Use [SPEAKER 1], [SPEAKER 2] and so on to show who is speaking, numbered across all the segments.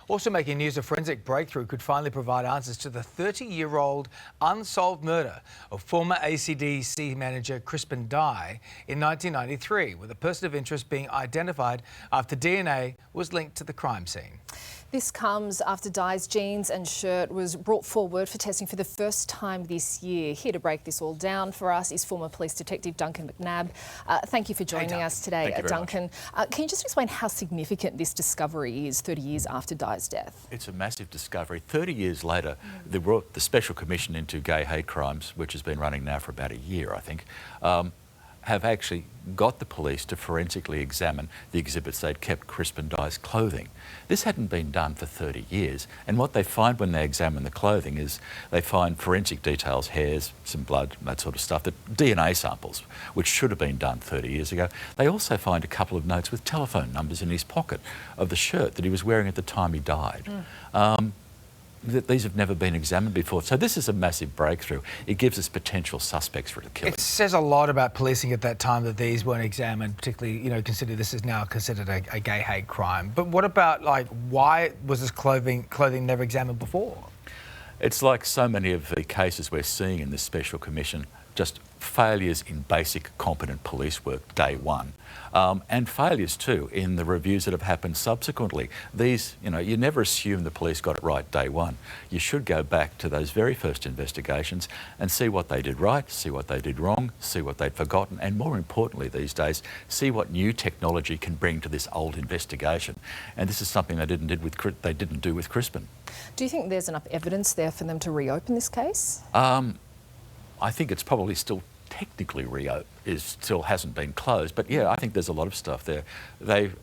[SPEAKER 1] Also making news, a forensic breakthrough could finally provide answers to the 30-year-old unsolved murder of former ACDC manager Crispin Dye in 1993, with a person of interest being identified after DNA was linked to the crime scene.
[SPEAKER 2] This comes after Dye's jeans and shirt was brought forward for testing for the first time this year. Here to break this all down for us is former police detective Duncan McNabb. Thank you for joining us today, Duncan. Can you just explain how significant this discovery is 30 years after Dye's death?
[SPEAKER 3] It's a massive discovery. 30 years later, the Special Commission into Gay Hate Crimes, which has been running now for about a year, I think, have actually got the police to forensically examine the exhibits they'd kept Crispin Dye's clothing. This hadn't been done for 30 years, and what they find when they examine the clothing is they find forensic details, hairs, some blood, that sort of stuff, that DNA samples, which should have been done 30 years ago. They also find a couple of notes with telephone numbers in his pocket of the shirt that he was wearing at the time he died. These have never been examined before. So this is a massive breakthrough. It gives us potential suspects for the killing.
[SPEAKER 1] It says a lot about policing at that time that these weren't examined, particularly, consider this is now considered a gay hate crime. But what about, why was this clothing never examined before?
[SPEAKER 3] It's like so many of the cases we're seeing in this Special Commission, just failures in basic competent police work day one, and failures too in the reviews that have happened subsequently. These, you never assume the police got it right day one. You should go back to those very first investigations and see what they did right, see what they did wrong, see what they'd forgotten, and more importantly these days, see what new technology can bring to this old investigation. And this is something they didn't do with Crispin.
[SPEAKER 2] Do you think there's enough evidence there for them to reopen this case?
[SPEAKER 3] I think it's probably still technically still hasn't been closed, but yeah, I think there's a lot of stuff there.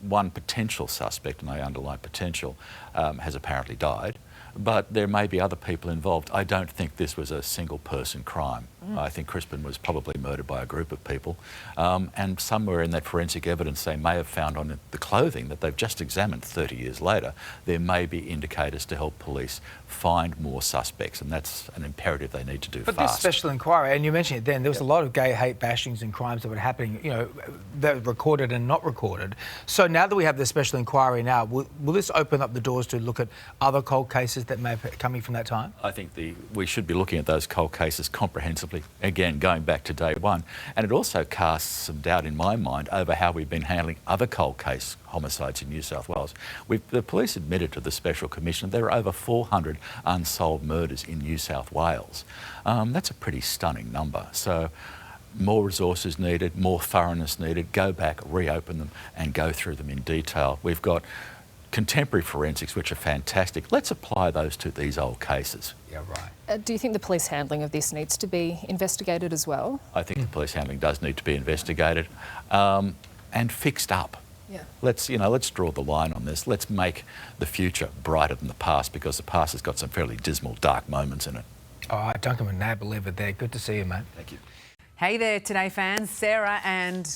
[SPEAKER 3] One potential suspect, and I underline potential, has apparently died, but there may be other people involved. I don't think this was a single person crime. I think Crispin was probably murdered by a group of people, and somewhere in that forensic evidence they may have found on the clothing that they've just examined 30 years later, there may be indicators to help police find more suspects, and that's an imperative they need to do fast.
[SPEAKER 1] But this special inquiry, and you mentioned it then, there was a lot of gay hate bashings and crimes that were happening, that were recorded and not recorded. So now that we have this special inquiry now, will this open up the doors to look at other cold cases that may have been coming from that time?
[SPEAKER 3] I think we should be looking at those cold cases comprehensively, again, going back to day one. And it also casts some doubt in my mind over how we've been handling other cold case homicides in New South Wales. The police admitted to the Special Commission there are over 400 unsolved murders in New South Wales. That's a pretty stunning number. So more resources needed, more thoroughness needed, go back, reopen them and go through them in detail. We've got contemporary forensics, which are fantastic. Let's apply those to these old cases.
[SPEAKER 1] Yeah, right.
[SPEAKER 2] Do you think the police handling of this needs to be investigated as well?
[SPEAKER 3] I think the police handling does need to be investigated and fixed up.
[SPEAKER 2] Yeah.
[SPEAKER 3] Let's draw the line on this. Let's make the future brighter than the past, because the past has got some fairly dismal, dark moments in it.
[SPEAKER 1] All right, Duncan McNabb will leave it there. Good to see you, mate.
[SPEAKER 3] Thank you.
[SPEAKER 4] Hey there, Today fans. Sarah and...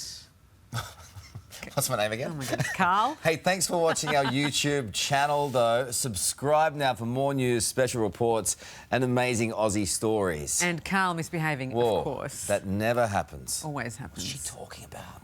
[SPEAKER 5] What's my name again?
[SPEAKER 4] Oh my goodness, Carl.
[SPEAKER 5] Hey, thanks for watching our YouTube channel, though. Subscribe now for more news, special reports, and amazing Aussie stories.
[SPEAKER 4] And Carl misbehaving,
[SPEAKER 5] Whoa,
[SPEAKER 4] of course.
[SPEAKER 5] That never happens.
[SPEAKER 4] Always happens.
[SPEAKER 5] What's she talking about?